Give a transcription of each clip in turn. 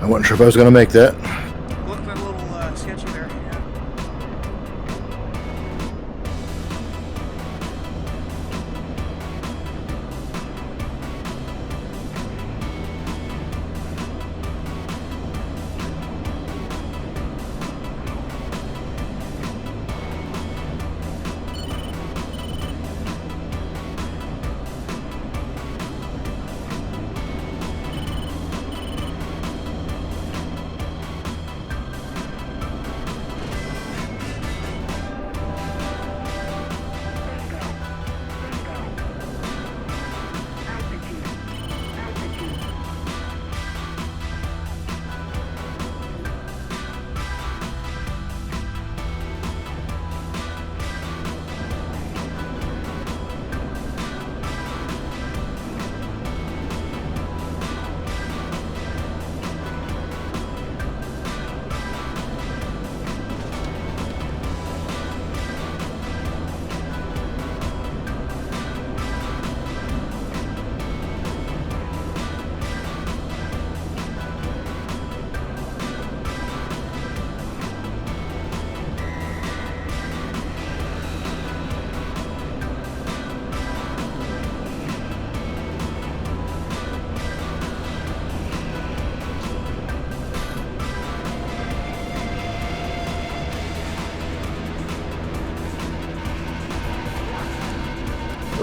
I wasn't sure if I was going to make that. Looked a little sketchy there. Yeah.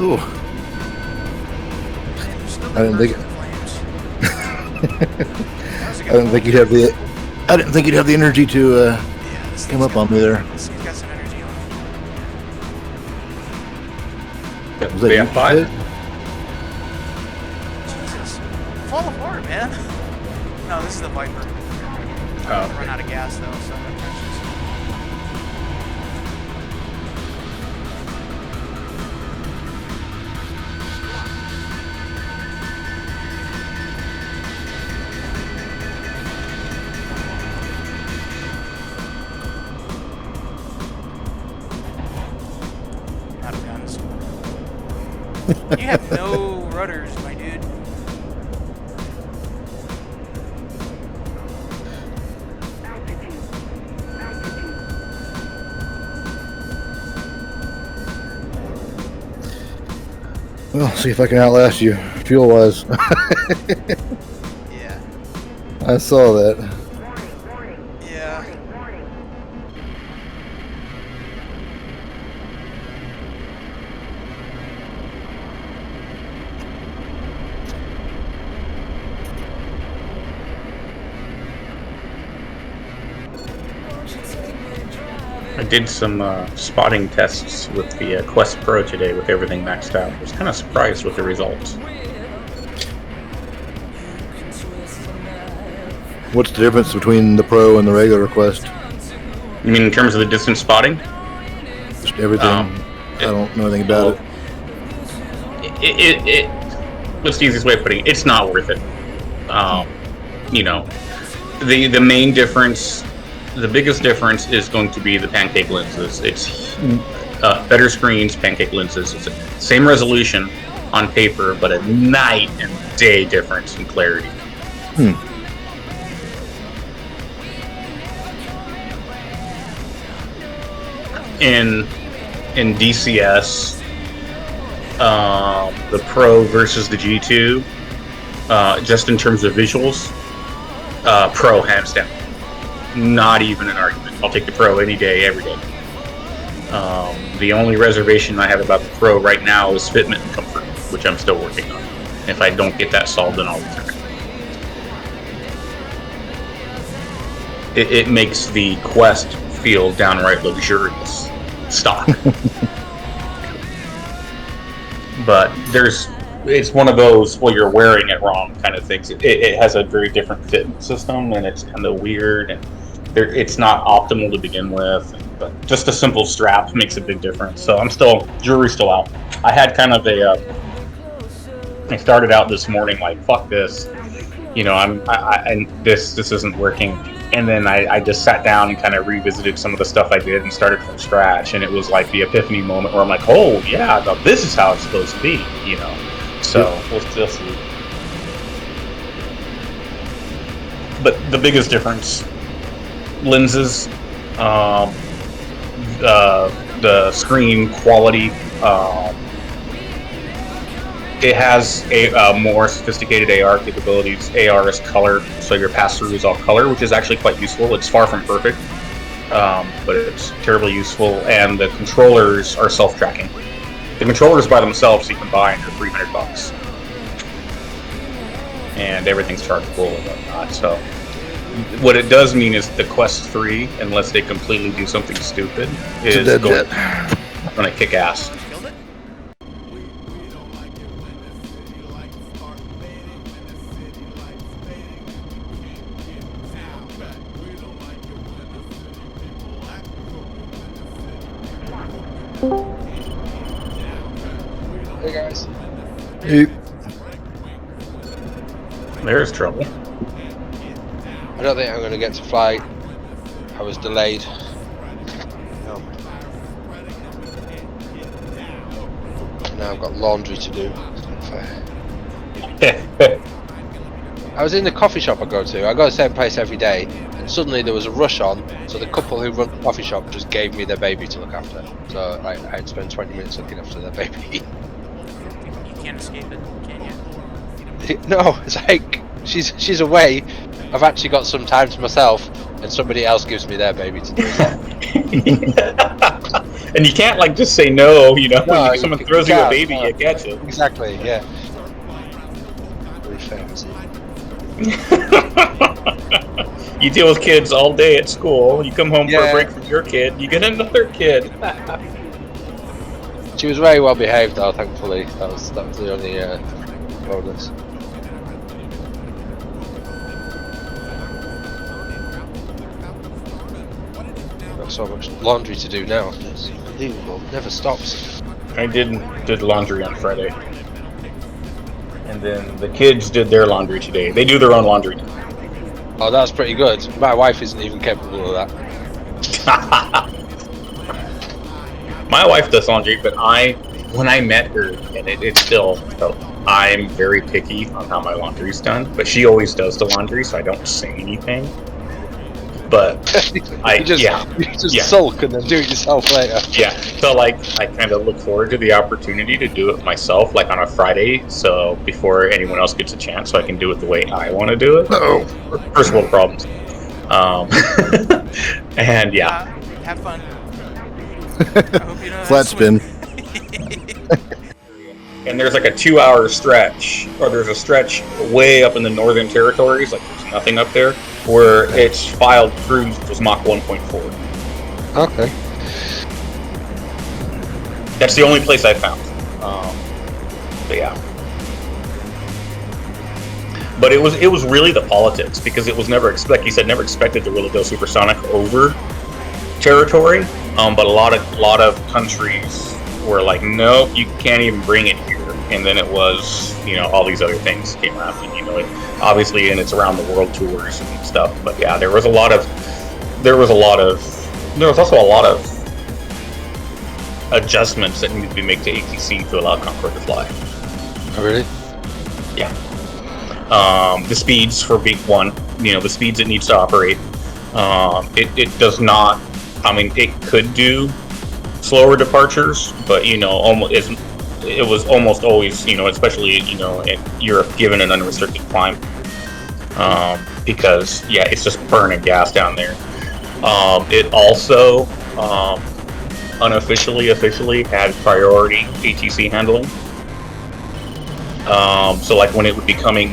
Ooh. I didn't think. I didn't think you'd have the. I didn't think you'd have the energy to come up on me there. This thing's got some energy on it. Was that you, BF5? Jesus. Fall apart, man. No, this is the Viper. Oh. Run out of gas though, so I'm gonna catch this. Out of guns. You have no rudders, my dude. Well, see if I can outlast you, fuel-wise. Yeah. I saw that. Yeah. I did some spotting tests with the Quest Pro today with everything maxed out. I was kind of surprised with the results. What's the difference between the Pro and the regular Quest? You mean in terms of the distance spotting? Just everything. I don't know anything about it. What's the easiest way of putting it? It's not worth it. You know, the main difference, the biggest difference is going to be the pancake lenses. It's better screens, pancake lenses. It's the same resolution on paper, but a night and day difference in clarity. In DCS, the Pro versus the G2, just in terms of visuals, Pro hands down. Not even an argument. I'll take the Pro any day, every day. The only reservation I have about the Pro right now is fitment and comfort, which I'm still working on. If I don't get that solved, then I'll return it. It makes the Quest feel downright luxurious stock. But it's one of those, well, you're wearing it wrong kind of things. It has a very different fit system, and it's kind of weird, and it's not optimal to begin with. But just a simple strap makes a big difference. So jury's still out. I had kind of I started out this morning like, fuck this, you know, and this isn't working. And then I just sat down and kind of revisited some of the stuff I did and started from scratch. And it was like the epiphany moment where I'm like, oh yeah, this is how it's supposed to be, you know. So we'll still see. but the biggest difference: lenses, the screen quality. It has a more sophisticated AR capabilities. AR is color, so your pass-through is all color, which is actually quite useful. It's far from perfect, but it's terribly useful. And the controllers are self-tracking. The controllers by themselves you can buy under $300, and everything's chargeable and whatnot. So, what it does mean is the Quest 3, unless they completely do something stupid, is going to kick ass. Hey guys. Hey. There's trouble. I don't think I'm going to get to fly. I was delayed. No. Now I've got laundry to do. I was in the coffee shop I go to. I go to the same place every day, and suddenly there was a rush on, so the couple who run the coffee shop just gave me their baby to look after. So I had to spend 20 minutes looking after their baby. You can't escape it, can you? No, it's like she's away. I've actually got some time to myself, and somebody else gives me their baby to do it. And you can't like just say no, you know. No, when someone throws you a baby, you catch it. Exactly, yeah. Very fancy. You deal with kids all day at school. You come home for a break from your kid. You get another kid. She was very well behaved, though. Thankfully, that was the only bonus. Got so much laundry to do now. It's unbelievable. It never stops. I did laundry on Friday, and then the kids did their laundry today. They do their own laundry now. Oh, that's pretty good. My wife isn't even capable of that. My wife does laundry, but when I met her, and it's still, I'm very picky on how my laundry's done. But she always does the laundry, so I don't say anything. But you just sulk and then do it yourself later. Yeah, so like I kind of look forward to the opportunity to do it myself, like on a Friday, so before anyone else gets a chance, so I can do it the way I want to do it. Oh, first world problems. And yeah, have fun. I hope you know flat spin. And there's like a 2-hour stretch, or there's a stretch way up in the northern territories, like there's nothing up there, where its filed cruise was Mach 1.4. Okay. That's the only place I found. But yeah. But it was really the politics, because it was never he said never expected to really go supersonic over territory. But a lot of countries were like, nope, you can't even bring it here. And then it was, all these other things came around, and, obviously, and it's around the world tours and stuff. But yeah, there was also a lot of adjustments that needed to be made to ATC to allow Concorde to fly. Oh, really? Yeah. The speeds for Beak 1, the speeds it needs to operate. It does not, it could do slower departures, but, it was almost always, especially, in Europe, given an unrestricted climb. Because, yeah, it's just burning gas down there. It also, officially had priority ATC handling. So like when it would be coming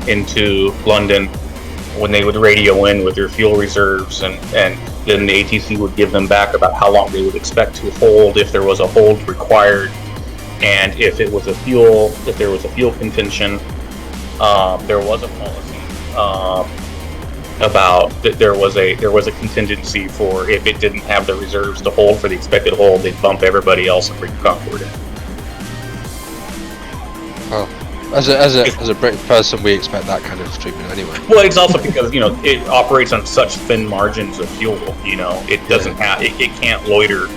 into London, when they would radio in with their fuel reserves, and then the ATC would give them back about how long they would expect to hold, if there was a hold required, and if there was a fuel contention. There was a policy about that there was a contingency for if it didn't have the reserves to hold for the expected hold, they'd bump everybody else and bring Concorde in. Oh, as a British person, we expect that kind of treatment anyway. Well, it's also because it operates on such thin margins of fuel. It doesn't have it can't loiter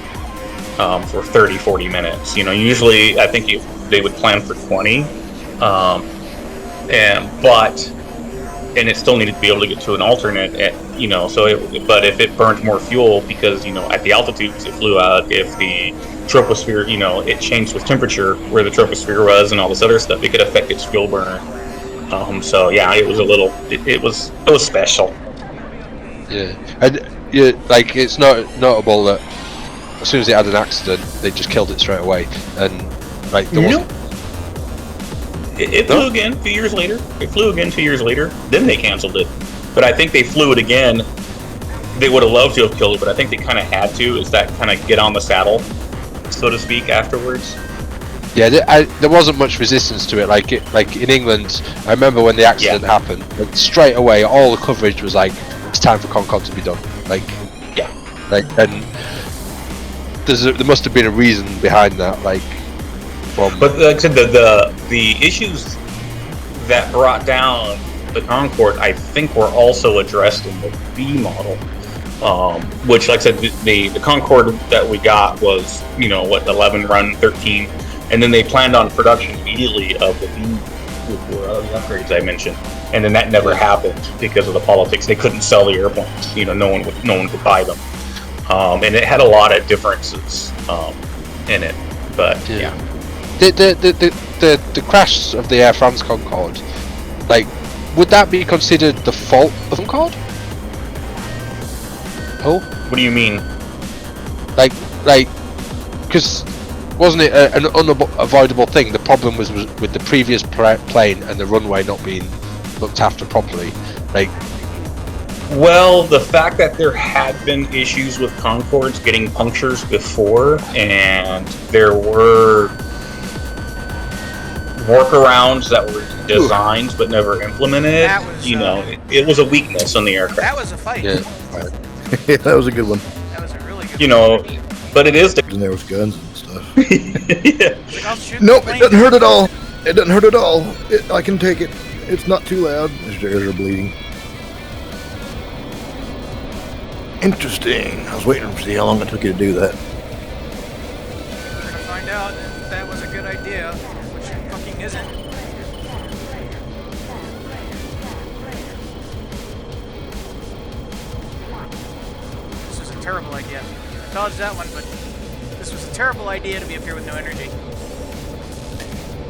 for 30-40 minutes. Usually I think they would plan for 20, but and it still needed to be able to get to an alternate. But if it burned more fuel because at the altitudes it flew out, if the troposphere it changed with temperature where the troposphere was and all this other stuff, it could affect its fuel burn. So yeah, it was a little. It was special. Yeah, and like it's notable that as soon as it had an accident, they just killed it straight away, and like there wasn't. It flew again 2 years later. It flew again 2 years later. Then they canceled it. But I think they flew it again. They would have loved to have killed it, but I think they kind of had to. Is that kind of get on the saddle, so to speak, afterwards? Yeah, there wasn't much resistance to it. Like in England, I remember when the accident happened, like, straight away all the coverage was like, it's time for Concorde to be done. And there must have been a reason behind that. But like I said, the issues that brought down the Concorde, I think, were also addressed in the B model. Which, like I said, the Concorde that we got was 11 run 13. And then they planned on production immediately of the B with the upgrades I mentioned, and then that never happened because of the politics. They couldn't sell the airplanes. No one could buy them, and it had a lot of differences in it. But yeah, the crash of the Air France Concorde, would that be considered the fault of Concorde? Oh, what do you mean? Because. Wasn't it an unavoidable thing? The problem was with the previous plane and the runway not being looked after properly. Well, the fact that there had been issues with Concordes getting punctures before, and there were workarounds that were designed but never implemented. It was a weakness on the aircraft. That was a fight. Yeah, Yeah, that was a good one. That was a really good one. But it is. And there was guns and stuff. Yeah. Nope, it doesn't hurt at all. It doesn't hurt at all. I can take it. It's not too loud. His ears are bleeding. Interesting. I was waiting to see how long it took you to do that. We're gonna find out if that was a good idea, which it fucking isn't. This was a terrible idea. I dodged that one, but this was a terrible idea to be up here with no energy.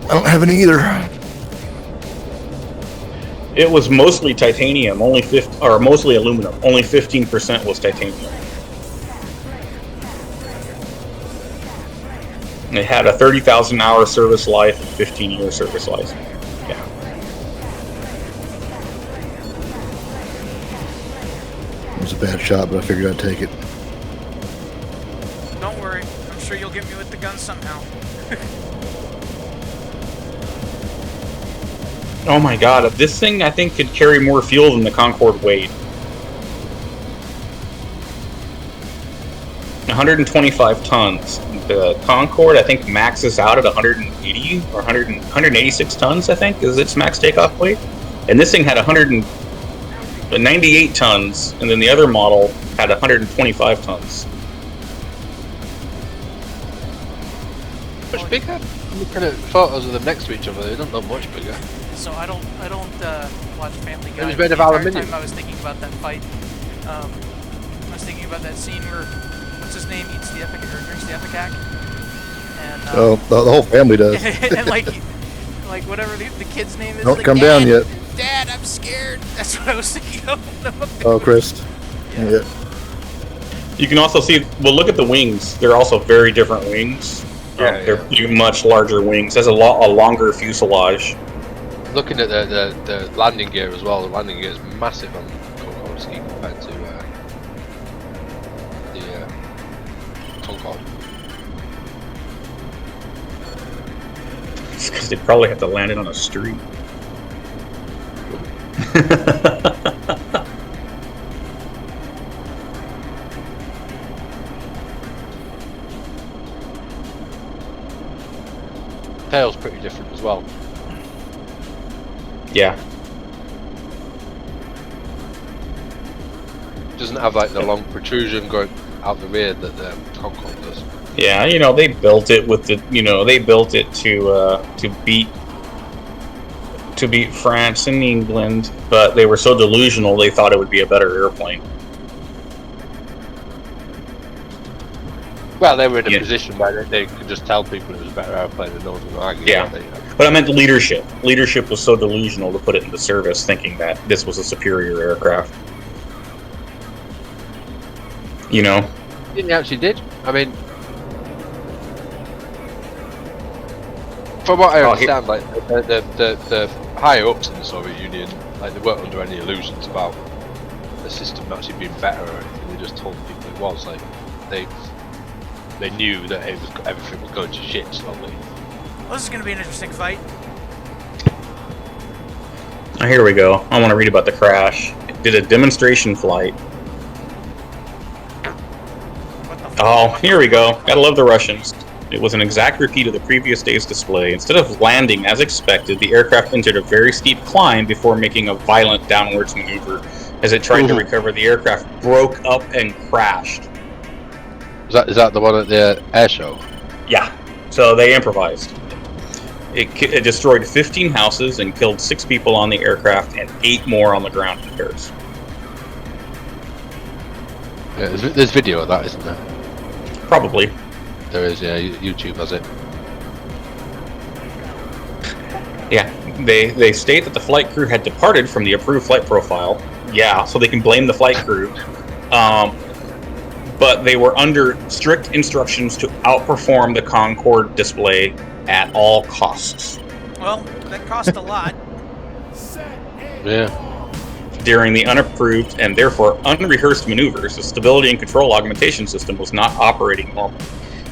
I don't have any either. It was mostly titanium, mostly aluminum. Only 15% was titanium. It had a 30,000 hour service life and 15-year service life. Yeah. It was a bad shot, but I figured I'd take it. Don't worry, I'm sure you'll get me with the gun somehow. Oh my god, this thing I think could carry more fuel than the Concorde weighed. 125 tons. The Concorde I think maxes out at 180 or 186 tons, I think, is its max takeoff weight. And this thing had 198 tons, and then the other model had 125 tons. Much bigger? I'm looking at photos of them next to each other. They don't look much bigger. So I don't watch Family Guy. It was made of The entire aluminium. time I was thinking about that fight. I was thinking about that scene where what's his name eats the epic or drinks the epicac, and The whole family does. and like whatever the kid's name is. Don't like, come down yet. Dad, I'm scared. That's what I was thinking of. Oh, Chris. Yeah. You can also see, well, look at the wings. They're also very different wings. They're much larger wings. There's a longer fuselage. Looking at the landing gear as well, the landing gear is massive on Concorde ski compared to the Concorde. It's because they probably have to land it on a street. Tail's pretty different as well. Yeah. Doesn't have like the long protrusion going out the rear that the Concorde does. Yeah, they built it with the, they built it to beat to beat France and England, but they were so delusional they thought it would be a better airplane. Well, they were in a position where they could just tell people it was a better airplane and no one would argue. Yeah. But I meant leadership. Leadership was so delusional to put it into service, thinking that this was a superior aircraft. You know? It actually did. I mean, from what I understand, like the higher ups in the Soviet Union, like they weren't under any illusions about the system actually being better or anything. They just told people it was. Like they knew that everything was going to shit slowly. Well, this is going to be an interesting fight. Oh, here we go. I want to read about the crash. It did a demonstration flight. Oh, here we go. Gotta love the Russians. It was an exact repeat of the previous day's display. Instead of landing as expected, the aircraft entered a very steep climb before making a violent downwards maneuver. As it tried to recover, the aircraft broke up and crashed. Is that the one at the air show? Yeah. So they improvised. It destroyed 15 houses and killed 6 people on the aircraft and 8 more on the ground in Paris. Yeah, there's video of that, isn't there? Probably. There is, yeah. YouTube has it. Yeah, they state that the flight crew had departed from the approved flight profile. Yeah, so they can blame the flight crew. But they were under strict instructions to outperform the Concorde display at all costs. Well, that cost a lot. Yeah. During the unapproved and therefore unrehearsed maneuvers, the stability and control augmentation system was not operating normally.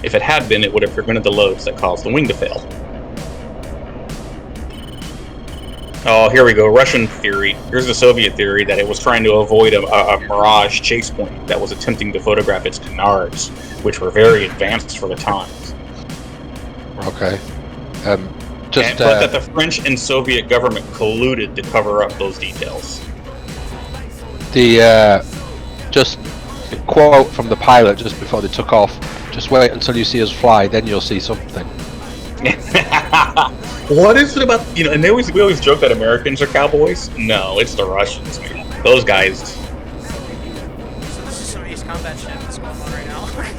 If it had been, it would have prevented the loads that caused the wing to fail. Oh, here we go. Russian theory. Here's the Soviet theory that it was trying to avoid a Mirage chase point that was attempting to photograph its canards, which were very advanced for the times. Okay. But that the French and Soviet government colluded to cover up those details. Just a quote from the pilot just before they took off. Just wait until you see us fly, then you'll see something. What is it about, and we always joke that Americans are cowboys? No, it's the Russians, man. Those guys. So this is some ace combat shit that's going on right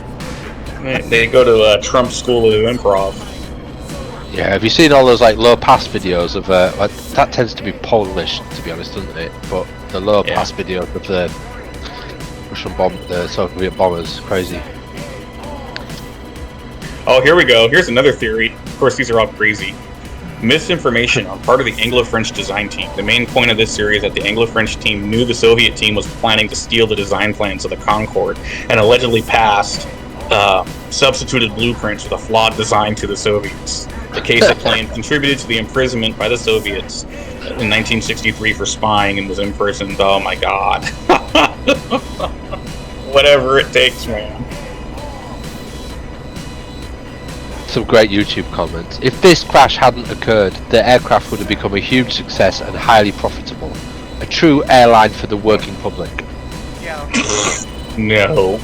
now. They go to Trump School of Improv. Yeah, have you seen all those low pass videos of that tends to be Polish, to be honest, doesn't it? But the low pass videos of the Russian the Soviet bombers, crazy. Oh, here we go. Here's another theory. Of course, these are all crazy. Misinformation on part of the Anglo-French design team. The main point of this theory is that the Anglo-French team knew the Soviet team was planning to steal the design plans of the Concorde and allegedly passed substituted blueprints with a flawed design to the Soviets. The case of plane contributed to the imprisonment by the Soviets in 1963 for spying and was imprisoned. Oh my God. Whatever it takes, man. Some great YouTube comments. If this crash hadn't occurred, the aircraft would have become a huge success and highly profitable. A true airline for the working public. Yeah. No.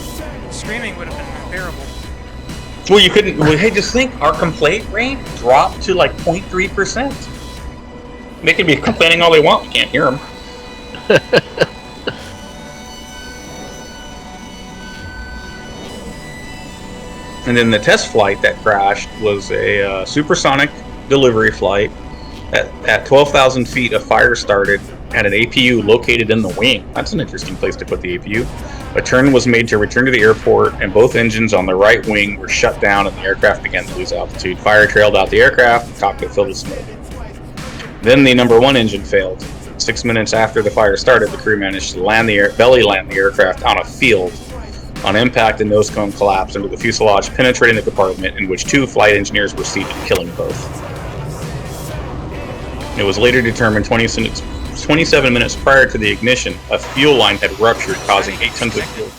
Screaming would have been unbearable. Well, you couldn't. Well, hey, just think, our complaint rate dropped to like 0.3%. They can be complaining all they want. We can't hear them. And then the test flight that crashed was a supersonic delivery flight. At 12,000 feet, a fire started at an APU located in the wing. That's an interesting place to put the APU. A turn was made to return to the airport, and both engines on the right wing were shut down, and the aircraft began to lose altitude. Fire trailed out the aircraft, the cockpit filled with smoke. Then the number 1 engine failed. 6 minutes after the fire started, the crew managed to belly land the aircraft on a field. On impact, the nose cone collapsed into the fuselage, penetrating the compartment in which 2 flight engineers were seated, killing both. It was later determined 27 minutes prior to the ignition, a fuel line had ruptured, causing 8 tons of fuel